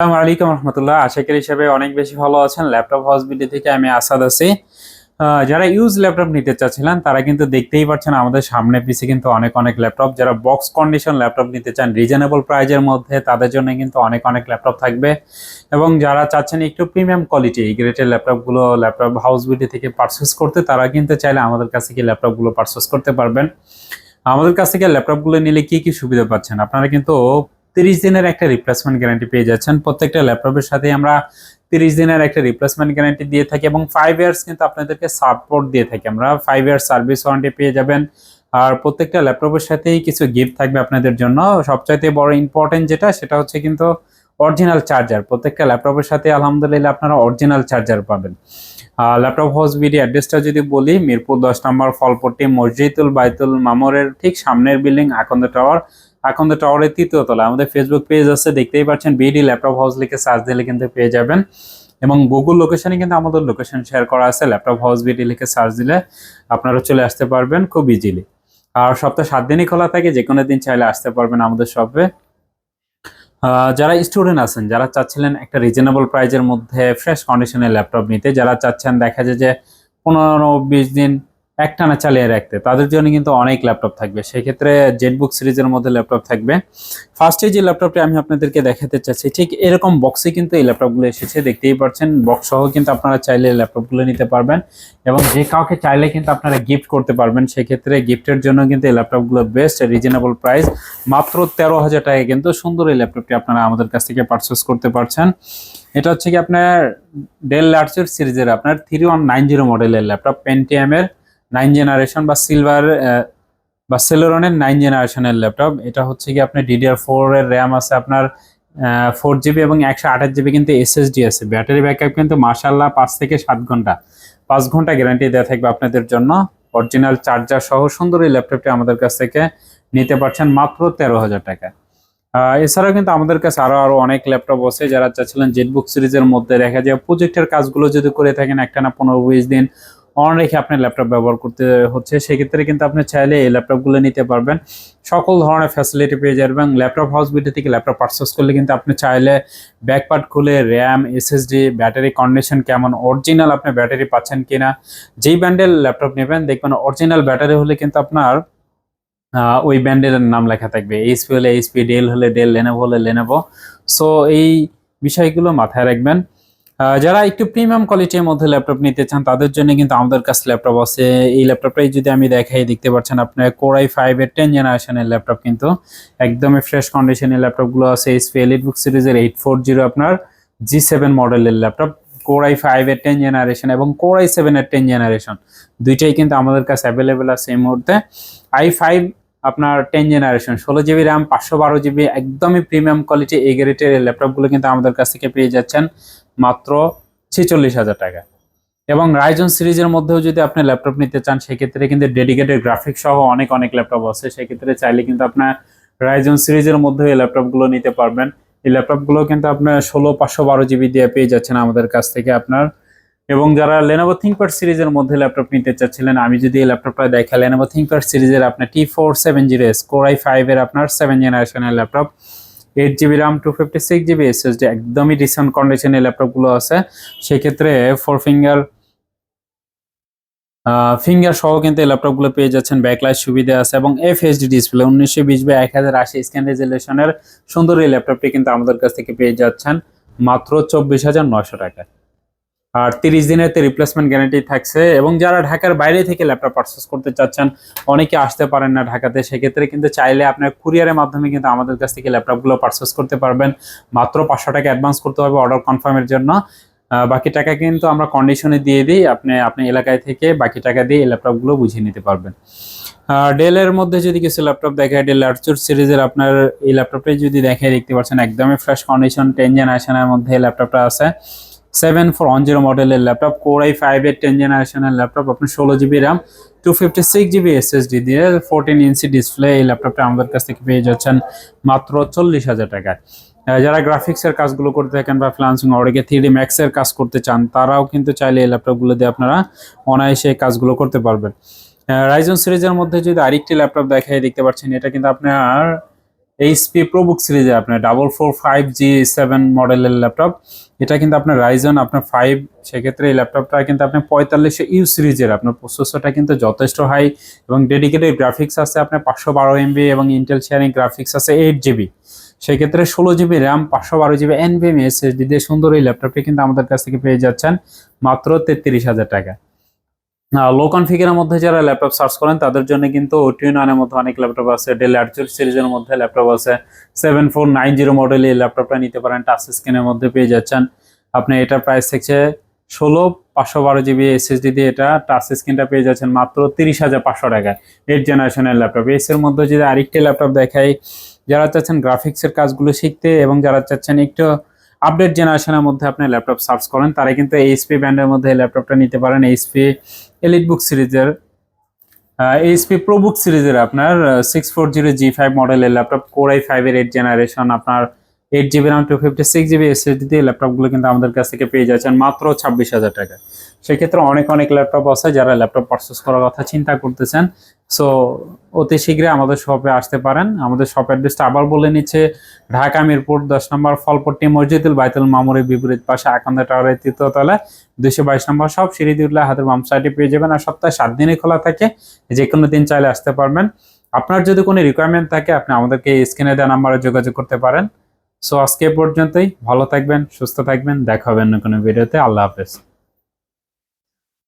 আসসালামু আলাইকুম রহমতুল্লাহ। আশা করি হিসাবে অনেক বেশি ভালো আছেন। ল্যাপটপ হাউস বিডি থেকে আমি আসাদ আছি। যারা ইউজ ল্যাপটপ নিতে চাচ্ছিলেন তারা কিন্তু দেখতেই পাচ্ছেন আমাদের সামনে পিছে কিন্তু অনেক অনেক ল্যাপটপ। যারা বক্স কন্ডিশন ল্যাপটপ নিতে চান রিজনেবল প্রাইজের মধ্যে তাদের জন্য কিন্তু অনেক অনেক ল্যাপটপ থাকবে। এবং যারা চাচ্ছেন একটু প্রিমিয়াম কোয়ালিটি এই গ্রেডের ল্যাপটপগুলো ল্যাপটপ হাউস বিডি থেকে পারচেস করতে, তারা কিন্তু চাইলে আমাদের কাছে কি ল্যাপটপগুলো পারচেস করতে পারবেন। আমাদের কাছ থেকে ল্যাপটপগুলো নিলে কি কি সুবিধা পাচ্ছেন আপনারা কিন্তু 30 দিনের একটা রিপ্লেসমেন্ট গ্যারান্টি পেয়ে যাচ্ছেন। প্রত্যেকটা ল্যাপটপের সাথে আমরা 30 দিনের একটা রিপ্লেসমেন্ট গ্যারান্টি দিয়ে থাকি এবং 5 ইয়ার্স কিন্তু আপনাদেরকে সাপোর্ট দিয়ে থাকি। আমরা 5 ইয়ার সার্ভিস ওয়ারেন্টি পেয়ে যাবেন। আর প্রত্যেকটা ল্যাপটপের সাথেই কিছু গিফট থাকবে আপনাদের জন্য। সবচাইতে বড় ইম্পর্টেন্ট যেটা সেটা হচ্ছে কিন্তু অরিজিনাল চার্জার। প্রত্যেকটা ল্যাপটপের সাথে আলহামদুলিল্লাহ আপনারা অরিজিনাল চার্জার পাবেন। ল্যাপটপ হাউস বিডি অ্যাড্রেসটা যদি বলি, মিরপুর 10 নম্বর ফলপট্টি মসজিদুল বাইতুল মামুরের ঠিক সামনের বিল্ডিং আকন্দ টাওয়ার। আকন্দ টাওয়ারের 3য় তলা। আমাদের ফেসবুক পেজ আছে, দেখতেই পাচ্ছেন, বিডি ল্যাপটপ হাউস লিখে সার্চ দিলে কিন্তু পেয়ে যাবেন। এবং গুগল লোকেশনে কিন্তু আমাদের লোকেশন শেয়ার করা আছে। ল্যাপটপ হাউস বিডি লিখে সার্চ দিলে আপনারা চলে আসতে পারবেন খুব ইজিলি। আর সপ্তাহে 7 দিনই খোলা থাকে, যে কোনো দিন চাইলে আসতে পারবেন আমাদের শপে। যারা স্টুডেন্ট আছেন, যারা চাচ্ছিলেন একটা রিজনেবল প্রাইজের মধ্যে ফ্রেশ কন্ডিশনের ল্যাপটপ নিতে, যারা চাচ্ছেন দেখা যায় যে 15-20 দিন একটানা চালিয়ে রাখতে, তাদের জন্য কিন্তু অনেক ল্যাপটপ থাকবে। সেক্ষেত্রে জেটবুক সিরিজের মধ্যে ল্যাপটপ থাকবে। ফার্স্টে যে ল্যাপটপটি আমি আপনাদেরকে দেখাতে চাচ্ছি, ঠিক এরকম বক্সে কিন্তু এই ল্যাপটপগুলো এসেছে, দেখতেই পাচ্ছেন। বক্স সহ কিন্তু আপনারা চাইলে ল্যাপটপগুলো নিতে পারবেন এবং যে কাউকে চাইলে কিন্তু আপনারা গিফট করতে পারবেন। সেক্ষেত্রে গিফটের জন্য কিন্তু এই ল্যাপটপগুলো বেস্ট, রিজনেবল প্রাইস, মাত্র 13,000 টাকায় কিন্তু সুন্দর এই ল্যাপটপটি আপনারা আমাদের কাছ থেকে পারচেস করতে পারছেন। এটা হচ্ছে কি আপনার ডেল ল্যাটিটিউড সিরিজের আপনার 3190 মডেলের ল্যাপটপ, পেন্টিয়ামের 9 জেনারেশন বা সিলভার বা সেলেরনের 9 জেনারেশনের ল্যাপটপ। এটা হচ্ছে কি আপনার DDR4 এর র্যাম আছে আপনার 4 জিবি এবং 128 জিবি কিন্তু SSD আছে। ব্যাটারি ব্যাকআপ কিন্তু মাশাআল্লাহ 5 থেকে 7 ঘন্টা, 5 ঘন্টা গ্যারান্টি দেওয়া থাকবে আপনাদের জন্য। অরিজিনাল চার্জার সহ সুন্দর এই ল্যাপটপটি আমাদের কাছ থেকে নিতে পারছেন মাত্র 13,000 টাকা। এছাড়াও কিন্তু আমাদের কাছে আরো অনেক ল্যাপটপ আছে। যারা চাচ্ছিলেন জেটবুক সিরিজের মধ্যে দেখা যায় প্রজেক্টের কাজগুলো যদি করে থাকেন একটানা 15-20 দিন অন রেখে আপনার ল্যাপটপ ব্যবহার করতে হচ্ছে, সেক্ষেত্রে কিন্তু আপনি চাইলে এই ল্যাপটপগুলো নিতে পারবেন। সকল ধরনের ফ্যাসিলিটি পেয়ে যাবেন। ল্যাপটপ হাউস বিডি থেকে ল্যাপটপ পারচেস করলে কিন্তু আপনি চাইলে ব্যাকপার্ট খুলে র্যাম, SSD, ব্যাটারি কন্ডিশন কেমন, অরিজিনাল আপনি ব্যাটারি পাচ্ছেন কিনা, যেই ব্র্যান্ডের ল্যাপটপ নেবেন দেখবেন অরিজিনাল ব্যাটারি হলে কিন্তু আপনার ওই ব্র্যান্ডের নাম লেখা থাকবে। এইচপি হলে এইচপি, ডেল হলে ডেল, লেনোভো হলে লেনোভো। সো এই বিষয়গুলো মাথায় রাখবেন। যারা একটু প্রিমিয়াম কোয়ালিটির মধ্যে ল্যাপটপ নিতে চান তাদের জন্য কিন্তু আমাদের কাছে ল্যাপটপ আছে। এই ল্যাপটপটাই যদি আমি দেখাই, দেখতে পাচ্ছেন আপনার Core i5 এর 10 জেনারেশনের ল্যাপটপ, কিন্তু একদমই ফ্রেশ কন্ডিশনের ল্যাপটপগুলো আছে। এইচপি এলিটবুক সিরিজের 840 আপনার G7 মডেলের ল্যাপটপ, Core i5 এর 10 জেনারেশন এবং Core i7 এর 10 জেনারেশন, দুইটাই কিন্তু আমাদের কাছে অ্যাভেলেবেল আছে এই মুহূর্তে। i5 আপনার 10 জেনারেশন 16 জিবি র্যাম 512 জিবি, একদমই প্রিমিয়াম কোয়ালিটি এই গ্রেডের ল্যাপটপগুলো কিন্তু আমাদের কাছ থেকে পেয়ে যাচ্ছেন মাত্র 46,000 টাকা। এবং রাইজন সিরিজের মধ্যেও যদি আপনি ল্যাপটপ নিতে চান, সেক্ষেত্রে কিন্তু ডেডিকেটেড গ্রাফিক্স সহ অনেক অনেক ল্যাপটপ আছে। সেক্ষেত্রে চাইলে কিন্তু আপনার রাইজন সিরিজের মধ্যে এই ল্যাপটপগুলো নিতে পারবেন। এই ল্যাপটপগুলো কিন্তু আপনার 16/512 জিবি দিয়ে পেয়ে যাচ্ছেন আমাদের কাছ থেকে আপনার। এবং যারা লেনোভো থিংকপ্যাড সিরিজের মধ্যে ল্যাপটপ নিতে চাচ্ছিলেন, আমি যদি এই ল্যাপটপটা দেখা, লেনোভো থিংকপ্যাড সিরিজের আপনার T470S Core i5 এর আপনার 7 জেনারেশনের laptop, 8 GB RAM, 256 GB SSD, একদমই রিসেন্ট কন্ডিশনের ল্যাপটপগুলো আছে। সেক্ষেত্রে 4 ফিঙ্গার সহ কিন্তু এই ল্যাপটপগুলো পেয়ে যাচ্ছেন। ব্যাকলাইট সুবিধা আছে এবং FHD ডিসপ্লে 1920x1080 স্ক্যান রেজুলেশনের সুন্দর এই ল্যাপটপটি কিন্তু আমাদের কাছ থেকে পেয়ে যাচ্ছেন মাত্র 24,900 টাকা। আর 30 দিনের রিপ্লেসমেন্ট গ্যারান্টি থাকছে। এবং যারা ঢাকার বাইরে থেকে ল্যাপটপ পারচেস করতে চাচ্ছেন, অনেকে আসতে পারেন না ঢাকাতে, সেক্ষেত্রে কিন্তু চাইলে আপনার কুরিয়ারের মাধ্যমে কিন্তু আমাদের কাছ থেকে ল্যাপটপগুলো পারচেস করতে পারবেন। মাত্র 500 টাকা অ্যাডভান্স করতে হবে অর্ডার কনফার্মের জন্য। বাকি টাকা কিন্তু আমরা কন্ডিশনে দিয়ে দিই, আপনি এলাকায় থেকে বাকি টাকা দিয়ে এই ল্যাপটপগুলো বুঝিয়ে নিতে পারবেন। ডেলের মধ্যে যদি কিছু ল্যাপটপ দেখায়, ডেল ল্যাটিটিউড সিরিজের আপনার এই ল্যাপটপটাই যদি দেখায়, দেখতে পাচ্ছেন একদমই ফ্রেশ কন্ডিশন 10 জেনারেশনের মধ্যে এই ল্যাপটপটা আছে। 7410 মডেলের ল্যাপটপ, Core i5 এর 10 জেনারেশনের ল্যাপটপ, আপনি 16 জিবি র্যাম, 256 জিবি SSD দিয়ে 14 ইঞ্চি ডিসপ্লে এই ল্যাপটপটা আমাদের কাছ থেকে পেয়ে যাচ্ছেন মাত্র 40,000 টাকায়। যারা গ্রাফিক্সের কাজগুলো করতে থাকেন বা ফ্রিল্যান্সিং অডিকে 3D Max এর কাজ করতে চান, তারাও কিন্তু চাইলে এই ল্যাপটপগুলো দিয়ে আপনারা অনায়াসে কাজগুলো করতে পারবেন। রাইজন সিরিজের মধ্যে যদি আরেকটি ল্যাপটপ দেখায়, দেখতে পাচ্ছেন এটা কিন্তু আপনার এইচপি প্রোবুক সিরিজে আপনার 4445G7 মডেলের ল্যাপটপ। এটা কিন্তু আপনার রাইজন আপনার 5, সেক্ষেত্রে এই ল্যাপটপটা কিন্তু আপনি 4500 সিরিজের, আপনার প্রসেসরটা কিন্তু যথেষ্ট হাই এবং ডেডিকেটেড গ্রাফিক্স আছে আপনার 512 MB এবং ইন্টেল শেয়ারিং গ্রাফিক্স আছে 8 GB। সেক্ষেত্রে 16 GB RAM, 512 GB NVMe SSD দিয়ে সুন্দর এই ল্যাপটপটি কিন্তু আমাদের কাছ থেকে পেয়ে যাচ্ছেন মাত্র 33,000 টাকা। লো কনফিগারের মধ্যে যারা ল্যাপটপ সার্চ করেন তাদের জন্য কিন্তু OTUNOনের মধ্যে অনেক ল্যাপটপ আছে, ডেল আর্চুর সিরিজের মধ্যে ল্যাপটপ আছে, 7490 মডেল এই ল্যাপটপটা নিতে পারেন, টাচ স্ক্রিনের মধ্যে পেয়ে যাচ্ছেন। আপনি এটার প্রাইস থেকে 512 GB SSD দিয়ে এটা টাচ স্ক্রিনটা পেয়ে যাচ্ছেন মাত্র 30,500 টাকায়। 8 জেনারেশনের ল্যাপটপ। এর মধ্যে যদি আরেকটি ল্যাপটপ দেখাই, যারা চাচ্ছেন গ্রাফিক্সের কাজগুলো শিখতে এবং যারা চাচ্ছেন একটু আপডেট জেনারেশনের মধ্যে আপনি ল্যাপটপ সার্চ করেন, তারা কিন্তু এইচপি ব্র্যান্ডের মধ্যে ল্যাপটপটা নিতে পারেন। এইচপি এলিটবুক সিরিজের, এইচপি প্রোবুক সিরিজের আপনার 640G5 মডেলের ল্যাপটপ, কোর i5 এর 8 জেনারেশন, আপনার 8 GB RAM 256 GB SSD দিয়ে ল্যাপটপগুলো কিন্তু আমাদের কাছ থেকে পেয়ে যাচ্ছেন মাত্র 26,000 টাকা। সেক্ষেত্রে অনেক ল্যাপটপ আছে, যারা ল্যাপটপ পারচেস করার কথা চিন্তা করতেছেন, সো অতি শীঘ্রই আমাদের শপে আসতে পারেন। আমাদের শপ অ্যাড্রেসটা আবার বলে নিচ্ছে, ঢাকা মিরপুর 10 নম্বর ফলপট্টি মসজিদুল বাইতুল মামুরের বিপরীত পাশে আকান্দা টাওয়ারের 3য় তলায় 222 নম্বর শপ, সিঁড়ি দিয়ে উঠলে হাতের বাম সাইডে পেয়ে যাবেন। আর সপ্তাহে 7 দিনই খোলা থাকে, যে কোনো দিন চাইলে আসতে পারবেন। আপনার যদি কোনো রিকোয়ারমেন্ট থাকে আপনি আমাদেরকে স্ক্রিনে দেওয়া নাম্বারে যোগাযোগ করতে পারেন। সো আজকে পর্যন্তই, ভালো থাকবেন, সুস্থ থাকবেন, দেখা হবে অন্য কোনো ভিডিওতে। আল্লাহ হাফেজ।